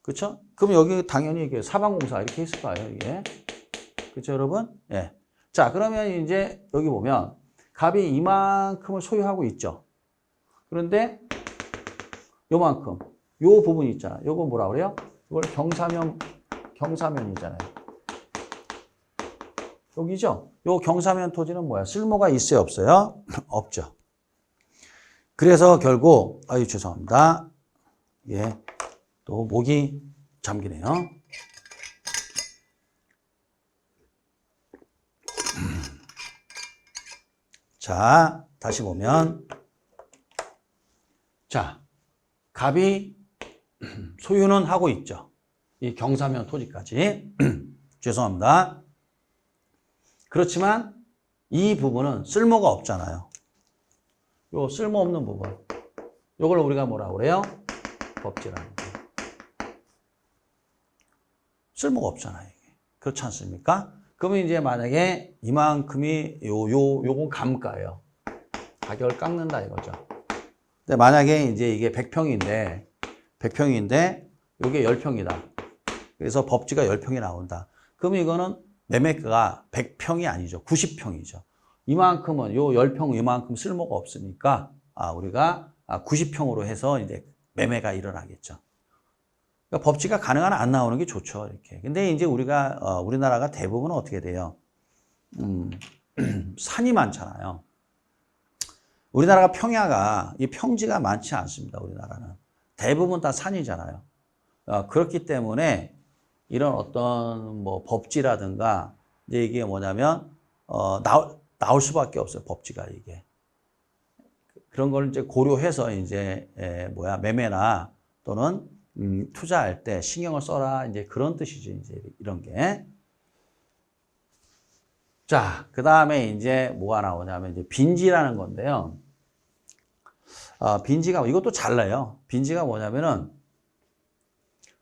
A: 그렇죠? 그럼 여기 당연히 이게 사방공사 이렇게 있을 거예요. 이게. 그렇죠, 여러분? 예. 자, 그러면 이제 여기 보면 갑이 이만큼을 소유하고 있죠. 그런데 요만큼, 요 부분 있잖아요. 요거 뭐라 그래요? 이걸 경사면이잖아요. 여기죠? 요 경사면 토지는 뭐야? 쓸모가 있어요, 없어요? 없죠. 그래서 결국, 죄송합니다. 예. 또 목이 잠기네요. 자, 다시 보면 자, 갑이 소유는 하고 있죠. 이 경사면 토지까지. 죄송합니다. 그렇지만 이 부분은 쓸모가 없잖아요. 요 쓸모없는 부분. 요걸 우리가 뭐라고 그래요? 법지라는 거예요. 쓸모가 없잖아요. 이게. 그렇지 않습니까? 그러면 이제 만약에 이만큼이 요건 감가예요. 가격을 깎는다 이거죠. 근데 만약에 이제 이게 100평인데 이게 10평이다. 그래서 법지가 10평이 나온다. 그러면 이거는 매매가가 100평이 아니죠. 90평이죠. 이만큼은 요 10평 이만큼 쓸모가 없으니까 우리가 90평으로 해서 이제 매매가 일어나겠죠. 그러니까 법지가 가능한 안 나오는 게 좋죠. 이렇게. 근데 이제 우리나라가 대부분 어떻게 돼요? 산이 많잖아요. 우리나라가 평야가 이 평지가 많지 않습니다. 우리나라는 대부분 다 산이잖아요. 그렇기 때문에 이런 어떤 뭐 법지라든가 이제 이게 뭐냐면 나올 수밖에 없어요. 법지가 이게 그런 걸 이제 고려해서 이제 매매나 또는 투자할 때 신경을 써라 이제 그런 뜻이죠. 이제 이런 게. 자, 그 다음에 이제 뭐가 나오냐면 이제 빈지라는 건데요. 빈지가 이것도 잘라요. 빈지가 뭐냐면은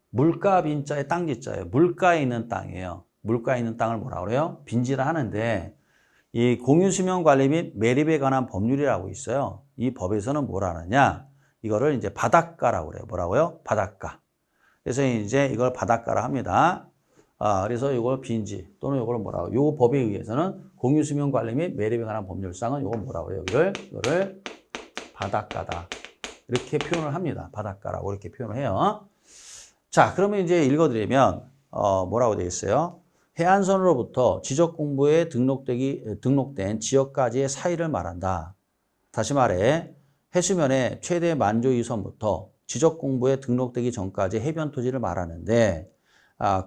A: 물가 빈자에 땅지자예요. 물가에 있는 땅이에요. 물가에 있는 땅을 뭐라 그래요? 빈지라 하는데 이 공유수면 관리 및 매립에 관한 법률이라고 있어요. 이 법에서는 뭐라 하느냐? 이거를 이제 바닷가라고 그래요. 뭐라고요? 바닷가. 그래서 이제 이걸 바닷가라 합니다. 그래서 이걸 빈지 또는 이걸 뭐라고? 요 법에 의해서는 공유수면 관리 및 매립에 관한 법률상은 이걸 뭐라고 그래요? 이거를 바닷가다. 이렇게 표현을 합니다. 바닷가라고 이렇게 표현을 해요. 자, 그러면 이제 읽어드리면 뭐라고 되어 있어요? 해안선으로부터 지적공부에 등록된 지역까지의 사이를 말한다. 다시 말해 해수면의 최대 만조 이선부터 지적공부에 등록되기 전까지 해변 토지를 말하는데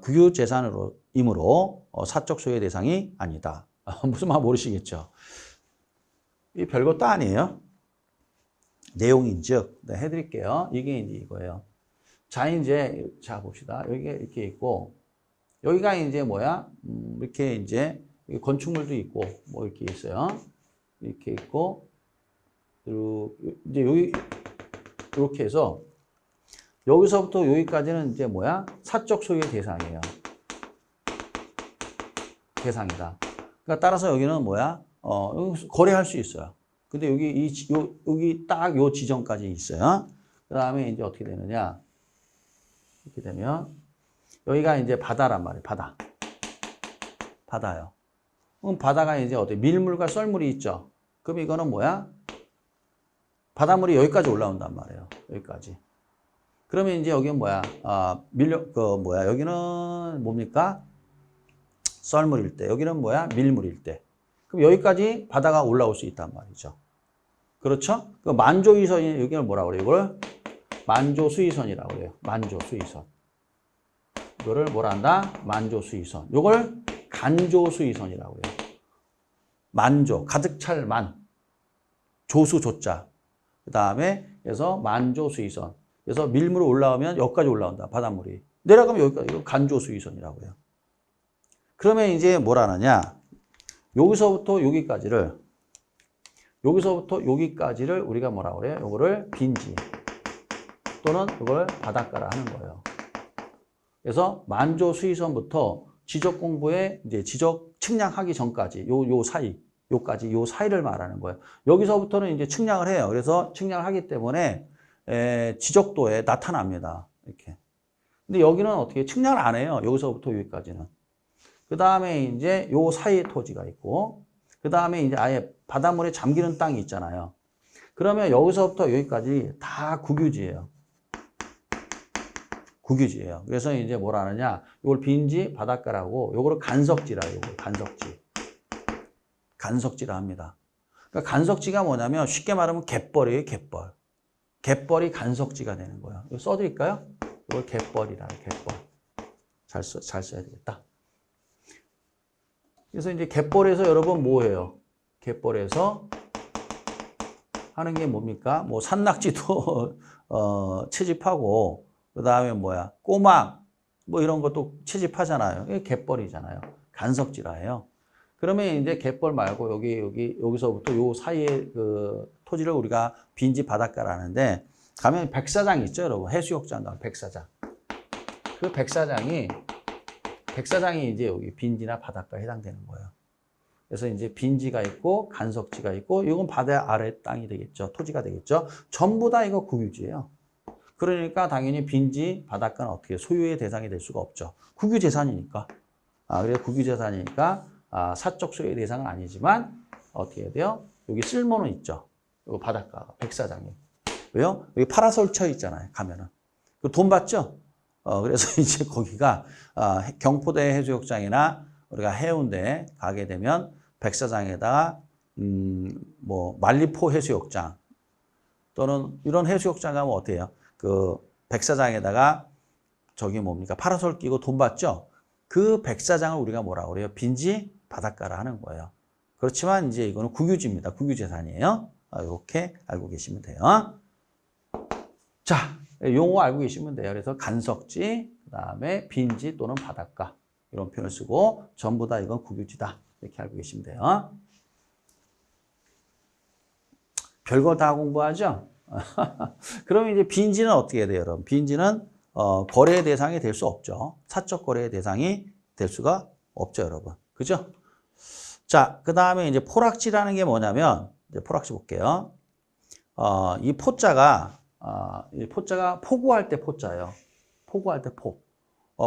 A: 국유재산이므로 사적 소유의 대상이 아니다. 무슨 말 모르시겠죠? 이 별것도 아니에요. 내용인즉, 네, 해드릴게요. 이게 이제 이거예요. 자, 이제, 자, 봅시다. 여기가 이렇게 있고, 여기가 이제 뭐야? 이렇게 이제, 건축물도 있고, 뭐 이렇게 있어요. 이렇게 있고, 그리고 이제 여기, 이렇게 해서, 여기서부터 여기까지는 이제 뭐야? 사적 소유의 대상이에요. 대상이다. 그러니까 따라서 여기는 뭐야? 거래할 수 있어요. 근데 여기 딱 요 지점까지 있어요. 그 다음에 이제 어떻게 되느냐. 이렇게 되면, 여기가 이제 바다란 말이에요. 바다. 바다요. 그럼 바다가 이제 어떻게 밀물과 썰물이 있죠. 그럼 이거는 뭐야? 바닷물이 여기까지 올라온단 말이에요. 여기까지. 그러면 이제 여기는 뭐야? 여기는 뭡니까? 썰물일 때. 여기는 뭐야? 밀물일 때. 그럼 여기까지 바다가 올라올 수 있단 말이죠. 그렇죠? 그 만조수위선이 여기를 뭐라고 그래요? 이걸 만조수위선이라고 그래요. 만조수위선. 이거를 뭐라 한다? 만조수위선. 이걸 간조수위선이라고 해요. 만조, 가득 찰 만. 조수 조자. 그 다음에 그래서 만조수위선. 그래서 밀물이 올라오면 여기까지 올라온다. 바닷물이. 내려가면 여기까지. 이거 간조수위선이라고 해요. 그러면 이제 뭐라 하느냐? 여기서부터 여기까지를 우리가 뭐라고 그래요? 요거를 빈지 또는 이걸 바닷가라 하는 거예요. 그래서 만조수위선부터 지적 공부에 이제 지적 측량하기 전까지 요 사이를 말하는 거예요. 여기서부터는 이제 측량을 해요. 그래서 측량을 하기 때문에 지적도에 나타납니다. 이렇게. 근데 여기는 어떻게 측량을 안 해요. 여기서부터 여기까지는. 그 다음에 이제 요 사이에 토지가 있고, 그 다음에 이제 아예 바닷물에 잠기는 땅이 있잖아요. 그러면 여기서부터 여기까지 다 국유지예요. 국유지예요. 그래서 이제 뭐라 하느냐, 이걸 빈지 바닷가라고, 요거를 간석지라, 요거 간석지라 합니다. 그러니까 간석지가 뭐냐면 쉽게 말하면 갯벌이에요, 갯벌. 갯벌이 간석지가 되는 거예요. 이거 써드릴까요? 이걸 갯벌이라, 갯벌. 잘 써야 되겠다. 그래서 이제 갯벌에서 여러분 뭐 해요? 갯벌에서 하는 게 뭡니까? 뭐 산낙지도 채집하고, 그 다음에 뭐야? 꼬막, 뭐 이런 것도 채집하잖아요. 이게 갯벌이잖아요. 간석지라예요. 그러면 이제 갯벌 말고 여기서부터 요 사이에 그 토지를 우리가 빈지 바닷가라는데, 가면 백사장 있죠, 여러분? 해수욕장 가면 백사장. 그 백사장이 이제 여기 빈지나 바닷가에 해당되는 거예요. 그래서 이제 빈지가 있고 간석지가 있고 이건 바다 아래 땅이 되겠죠. 토지가 되겠죠. 전부 다 이거 국유지예요. 그러니까 당연히 빈지, 바닷가는 어떻게 소유의 대상이 될 수가 없죠. 국유재산이니까. 그래서 국유재산이니까 사적 소유의 대상은 아니지만 어떻게 해야 돼요? 여기 쓸모는 있죠. 요 바닷가, 백사장이. 왜요? 여기 파라솔 쳐 있잖아요. 가면은. 돈 받죠? 그래서 이제 거기가 경포대 해수욕장이나 우리가 해운대 가게 되면 백사장에다가 뭐 만리포 해수욕장 또는 이런 해수욕장 가면 어때요? 그 백사장에다가 저기 뭡니까? 파라솔 끼고 돈 받죠? 그 백사장을 우리가 뭐라고 그래요? 빈지 바닷가라 하는 거예요. 그렇지만 이제 이거는 국유지입니다. 국유재산이에요. 이렇게 알고 계시면 돼요. 자, 용어 알고 계시면 돼요. 그래서 간석지, 그 다음에 빈지 또는 바닷가 이런 표현을 쓰고 전부 다 이건 국유지다. 이렇게 알고 계시면 돼요. 별거 다 공부하죠? 그러면 이제 빈지는 어떻게 해야 돼요, 여러분? 빈지는 거래의 대상이 될 수 없죠. 사적 거래의 대상이 될 수가 없죠, 여러분. 그죠? 자, 그 다음에 이제 포락지라는 게 뭐냐면, 이제 포락지 볼게요. 이 포자가 포구할 때 포자예요. 포구할 때 포.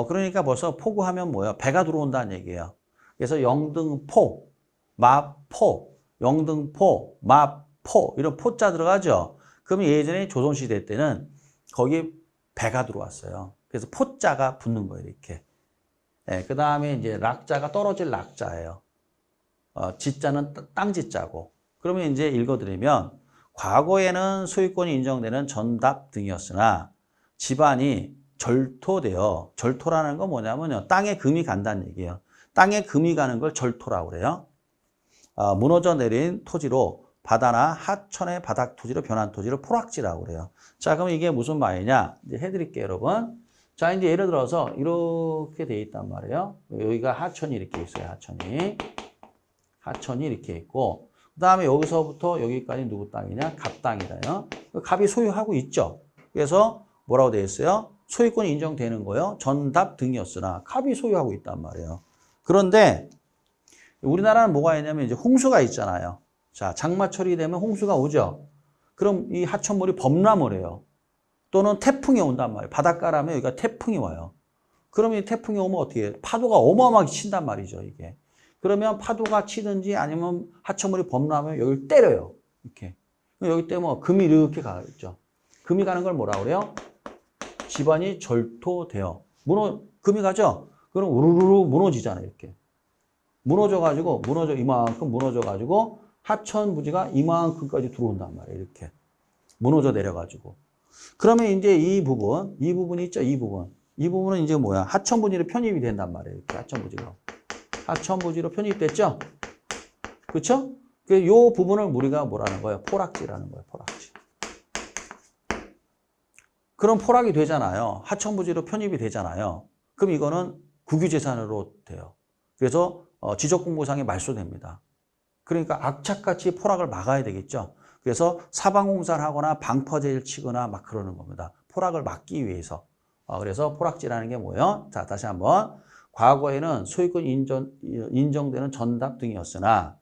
A: 그러니까 벌써 포구하면 뭐예요? 배가 들어온다는 얘기예요. 그래서 영등포, 마포, 영등포, 마포 이런 포자 들어가죠. 그러면 예전에 조선시대 때는 거기 배가 들어왔어요. 그래서 포자가 붙는 거예요, 이렇게. 네, 그 다음에 이제 락자가 떨어질 락자예요. 지자는 땅지자고. 그러면 이제 읽어드리면 과거에는 소유권이 인정되는 전답 등이었으나 집안이 절토되어. 절토라는 건 뭐냐면요. 땅에 금이 간다는 얘기예요. 땅에 금이 가는 걸 절토라고 그래요. 무너져 내린 토지로 바다나 하천의 바닥 토지로 변한 토지를 포락지라고 그래요. 자, 그럼 이게 무슨 말이냐? 이제 해드릴게요, 여러분. 자, 이제 예를 들어서 이렇게 돼 있단 말이에요. 여기가 하천이 이렇게 있어요, 하천이. 하천이 이렇게 있고, 그 다음에 여기서부터 여기까지 누구 땅이냐? 갑 땅이다요. 갑이 소유하고 있죠. 그래서 뭐라고 되어 있어요? 소유권이 인정되는 거예요. 전답 등이었으나 갑이 소유하고 있단 말이에요. 그런데 우리나라는 뭐가 있냐면 이제 홍수가 있잖아요. 자, 장마철이 되면 홍수가 오죠. 그럼 이 하천물이 범람을 해요. 또는 태풍이 온단 말이에요. 바닷가라면 여기가 태풍이 와요. 그러면 이 태풍이 오면 어떻게 해요? 파도가 어마어마하게 친단 말이죠, 이게. 그러면 파도가 치든지 아니면 하천물이 범람하면 여기를 때려요. 이렇게. 여기 때문에 금이 이렇게 가겠죠. 금이 가는 걸 뭐라 그래요? 집안이 절토되어. 금이 가죠? 그럼 우르르 무너지잖아요, 이렇게. 이만큼 무너져가지고 하천 부지가 이만큼까지 들어온단 말이에요, 이렇게. 무너져 내려가지고. 그러면 이제 이 부분이 있죠, 이 부분. 이 부분은 이제 뭐야? 하천 부지로 편입이 된단 말이에요, 이렇게 하천 부지로. 하천 부지로 편입됐죠? 그렇죠? 이 부분을 우리가 뭐라는 거예요? 포락지라는 거예요, 포락지. 그럼 포락이 되잖아요. 하천 부지로 편입이 되잖아요. 그럼 이거는 국유재산으로 돼요. 그래서 지적공고상에 말소됩니다. 그러니까 악착같이 포락을 막아야 되겠죠. 그래서 사방공사를 하거나 방파제를 치거나 막 그러는 겁니다. 포락을 막기 위해서. 그래서 포락지라는 게 뭐예요? 자, 다시 한번. 과거에는 소유권 인정되는 전답 등이었으나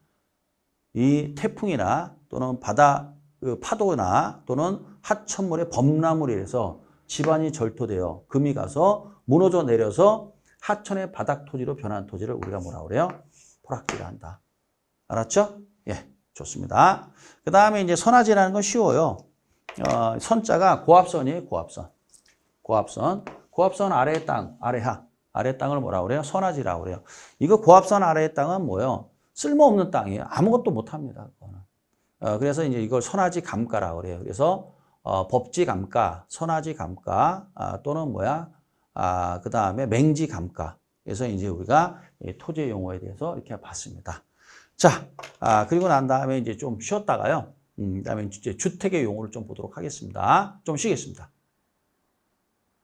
A: 이 태풍이나 또는 파도나 또는 하천물의 범람으로 인해서 집안이 절토되어 금이 가서 무너져 내려서 하천의 바닥 토지로 변한 토지를 우리가 뭐라고 그래요? 포락지라 한다. 알았죠? 예, 좋습니다. 그 다음에 이제 선화지라는 건 쉬워요. 선자가 고압선이에요, 고압선. 고압선 아래의 땅, 아래 땅을 뭐라고 그래요? 선화지라고 그래요. 이거 고압선 아래의 땅은 뭐예요? 쓸모없는 땅이에요. 아무것도 못 합니다. 그래서 이제 이걸 선화지 감가라고 그래요. 그래서 법지 감가, 선화지 감가, 또는 그 다음에 맹지 감가. 그래서 이제 우리가 토지 용어에 대해서 이렇게 봤습니다. 자, 그리고 난 다음에 이제 좀 쉬었다가요. 그다음에 이제 주택의 용어를 좀 보도록 하겠습니다. 좀 쉬겠습니다.